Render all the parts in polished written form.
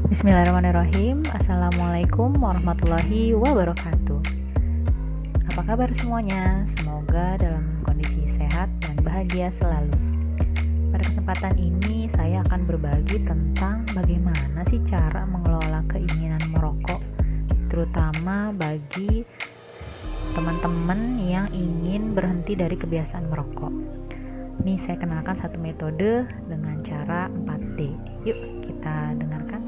Bismillahirrahmanirrahim. Assalamualaikum warahmatullahi wabarakatuh. Apa kabar semuanya? Semoga dalam kondisi sehat dan bahagia selalu. Pada kesempatan ini saya akan berbagi tentang bagaimana sih cara mengelola keinginan merokok, terutama bagi teman-teman yang ingin berhenti dari kebiasaan merokok. Nih saya kenalkan satu metode dengan cara 4D. Yuk kita dengarkan.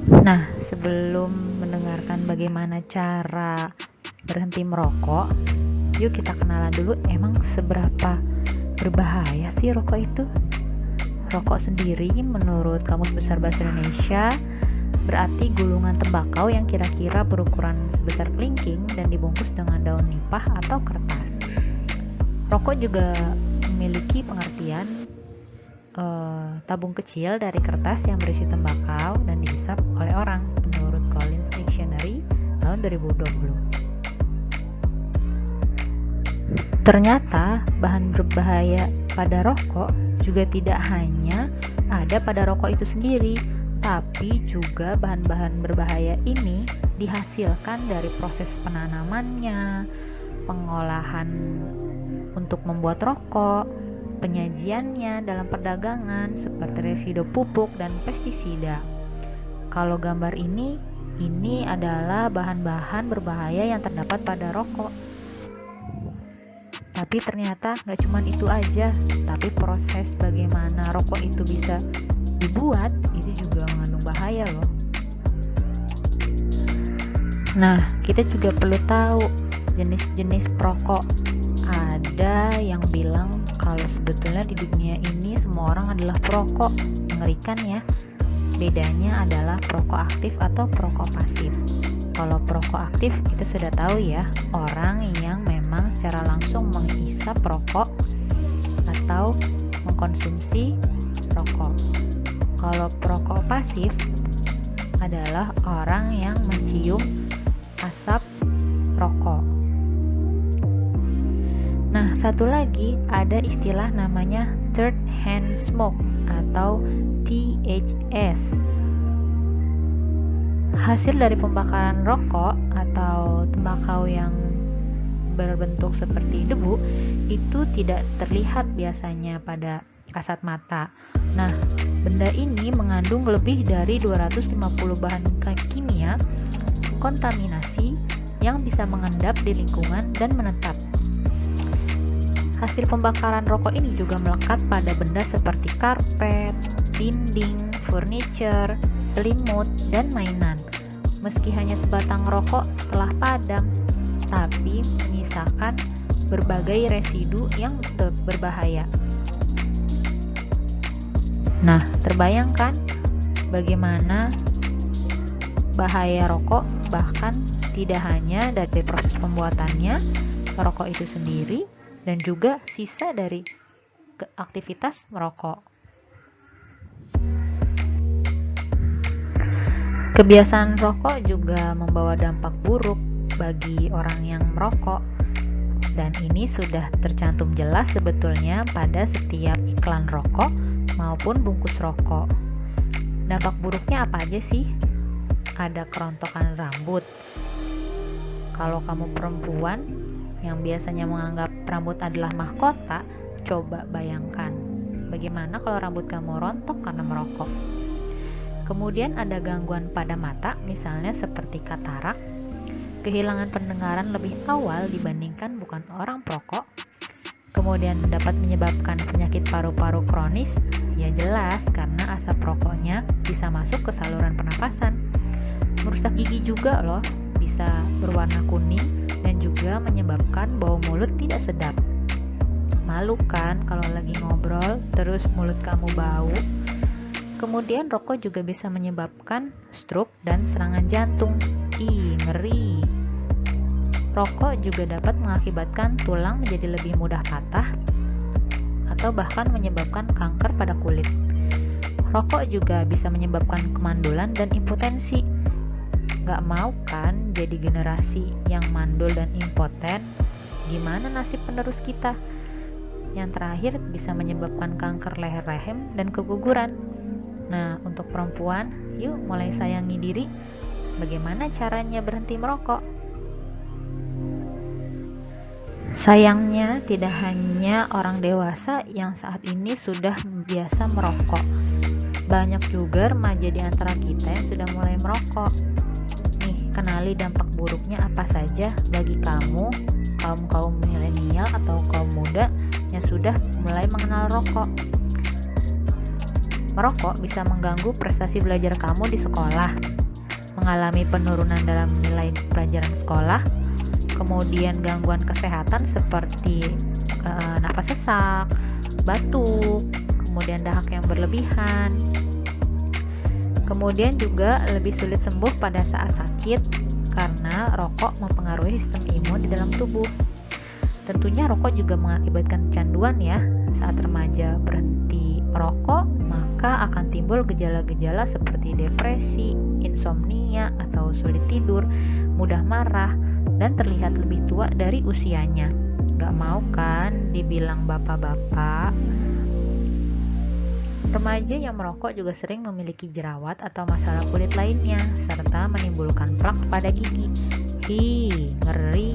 Nah, sebelum mendengarkan bagaimana cara berhenti merokok, yuk kita kenalan dulu emang seberapa berbahaya sih rokok itu? Rokok sendiri menurut Kamus Besar Bahasa Indonesia berarti gulungan tembakau yang kira-kira berukuran sebesar kelingking dan dibungkus dengan daun nipah atau kertas. Rokok juga memiliki pengertian tabung kecil dari kertas yang berisi tembakau dan dihisap oleh orang menurut Collins Dictionary tahun 2020. Ternyata bahan berbahaya pada rokok juga tidak hanya ada pada rokok itu sendiri, tapi juga bahan-bahan berbahaya ini dihasilkan dari proses penanamannya, pengolahan untuk membuat rokok, penyajiannya dalam perdagangan seperti residu pupuk dan pestisida. Kalau gambar ini adalah bahan-bahan berbahaya yang terdapat pada rokok. Tapi ternyata gak cuma itu aja, tapi proses bagaimana rokok itu bisa dibuat itu juga mengandung bahaya loh. Nah, kita juga perlu tahu jenis-jenis perokok. Ada yang bilang kalau sebetulnya di dunia ini semua orang adalah perokok. Mengerikan ya. Bedanya adalah perokok aktif atau perokok pasif. Kalau perokok aktif kita sudah tahu ya, orang yang memang secara langsung menghisap rokok atau mengkonsumsi rokok. Kalau perokok pasif adalah orang yang mencium asap rokok. Nah, satu lagi ada istilah namanya third hand smoke atau THS. Hasil dari pembakaran rokok atau tembakau yang berbentuk seperti debu itu tidak terlihat biasanya pada kasat mata. Nah, benda ini mengandung lebih dari 250 bahan kimia kontaminasi yang bisa mengendap di lingkungan dan menetap. Hasil pembakaran rokok ini juga melekat pada benda seperti karpet, dinding, furniture, selimut, dan mainan. Meski hanya sebatang rokok telah padam, tapi menyisakan berbagai residu yang berbahaya. Nah, terbayangkan bagaimana bahaya rokok, bahkan tidak hanya dari proses pembuatannya, rokok itu sendiri, dan juga sisa dari aktivitas merokok. Kebiasaan rokok juga membawa dampak buruk bagi orang yang merokok, dan ini sudah tercantum jelas sebetulnya pada setiap iklan rokok maupun bungkus rokok. Dampak buruknya apa aja sih? Ada kerontokan rambut. Kalau kamu perempuan yang biasanya menganggap rambut adalah mahkota, coba bayangkan bagaimana kalau rambut kamu rontok karena merokok. Kemudian ada gangguan pada mata, misalnya seperti katarak, kehilangan pendengaran lebih awal dibandingkan bukan orang perokok. Kemudian dapat menyebabkan penyakit paru-paru kronis, ya jelas karena asap rokoknya bisa masuk ke saluran pernapasan. Merusak gigi juga loh, bisa berwarna kuning dan juga menyebabkan bau mulut tidak sedap. Malu kan kalau lagi ngobrol terus mulut kamu bau? Kemudian rokok juga bisa menyebabkan stroke dan serangan jantung. Ih, ngeri. Rokok juga dapat mengakibatkan tulang menjadi lebih mudah patah atau bahkan menyebabkan kanker pada kulit. Rokok juga bisa menyebabkan kemandulan dan impotensi. Gak mau kan jadi generasi yang mandul dan impoten? Gimana nasib penerus kita? yang terakhir bisa menyebabkan kanker leher rahim dan keguguran. Nah, untuk perempuan, yuk mulai sayangi diri. Bagaimana caranya berhenti merokok? Sayangnya, tidak hanya orang dewasa yang saat ini sudah biasa merokok. Banyak juga remaja di antara kita yang sudah mulai merokok. Nih, kenali dampak buruknya apa saja bagi kamu, kaum milenial atau kaum muda yang sudah mulai mengenal rokok. Merokok bisa mengganggu prestasi belajar kamu di sekolah, mengalami penurunan dalam nilai pelajaran sekolah, kemudian gangguan kesehatan seperti nafas sesak, batuk, kemudian dahak yang berlebihan. Kemudian juga lebih sulit sembuh pada saat sakit karena rokok mempengaruhi sistem imun di dalam tubuh. Tentunya rokok juga mengakibatkan kecanduan ya. Saat remaja berhenti merokok, maka akan timbul gejala-gejala seperti depresi, insomnia atau sulit tidur, mudah marah, dan terlihat lebih tua dari usianya. Gak mau kan dibilang bapak-bapak? Remaja yang merokok juga sering memiliki jerawat atau masalah kulit lainnya, serta menimbulkan plak pada gigi. Ngeri.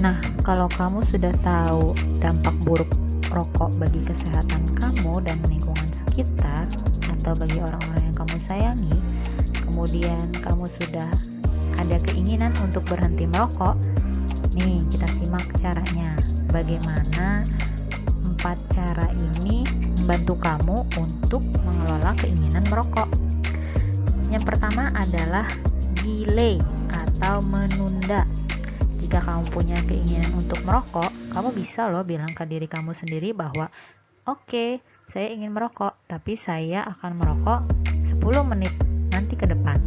Nah, kalau kamu sudah tahu dampak buruk rokok bagi kesehatan kamu dan lingkungan sekitar, atau bagi orang-orang yang kamu sayangi, kemudian kamu sudah ada keinginan untuk berhenti merokok, nih kita simak caranya. Bagaimana 4 cara ini membantu kamu untuk mengelola keinginan merokok. Yang pertama adalah delay atau menunda. Jika kamu punya keinginan untuk merokok, kamu bisa loh bilang ke diri kamu sendiri bahwa oke, saya ingin merokok, tapi saya akan merokok 10 menit nanti ke depan.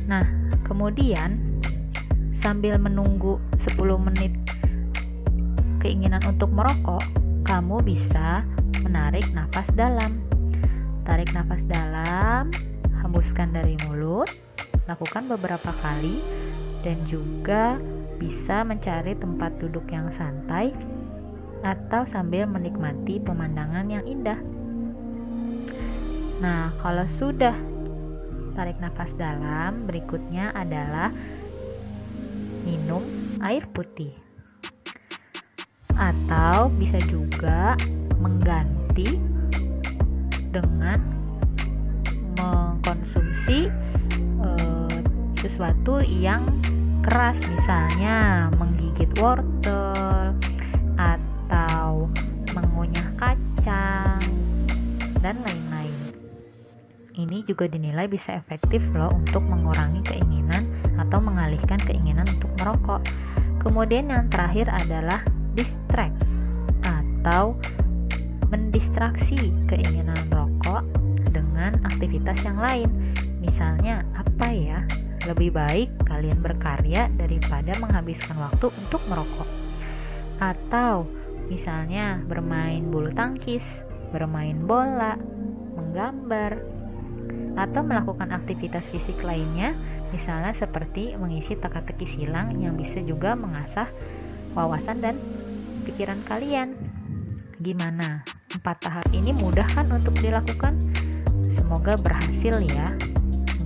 Nah, kemudian sambil menunggu 10 menit keinginan untuk merokok, kamu bisa menarik nafas dalam. Tarik nafas dalam, hembuskan dari mulut, lakukan beberapa kali, dan juga bisa mencari tempat duduk yang santai atau sambil menikmati pemandangan yang indah. Nah, kalau sudah tarik nafas dalam, berikutnya adalah minum air putih. Atau bisa juga mengganti dengan mengkonsumsi sesuatu yang keras, misalnya menggigit wortel atau mengunyah kacang dan lain-lain. Ini juga dinilai bisa efektif loh untuk mengurangi keinginan atau mengalihkan keinginan untuk merokok. Kemudian yang terakhir adalah distract atau mendistraksi keinginan rokok dengan aktivitas yang lain. Misalnya apa ya? Lebih baik kalian berkarya daripada menghabiskan waktu untuk merokok. Atau misalnya bermain bulu tangkis, bermain bola, menggambar, atau melakukan aktivitas fisik lainnya, misalnya seperti mengisi teka-teki silang yang bisa juga mengasah wawasan dan pikiran kalian. Gimana? 4 tahap ini mudah kan untuk dilakukan? Semoga berhasil ya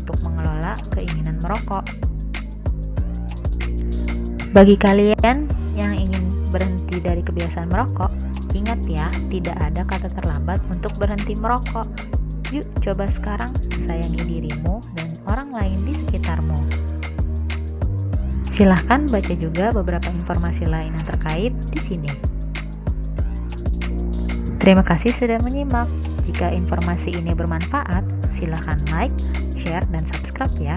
untuk mengelola keinginan merokok. Bagi kalian yang ingin berhenti dari kebiasaan merokok, ingat ya, tidak ada kata terlambat untuk berhenti merokok. Yuk coba sekarang, sayangi dirimu dan orang lain di sekitarmu. Silahkan baca juga beberapa informasi lain yang terkait di sini. Terima kasih sudah menyimak. Jika informasi ini bermanfaat, silahkan like, share, dan subscribe ya.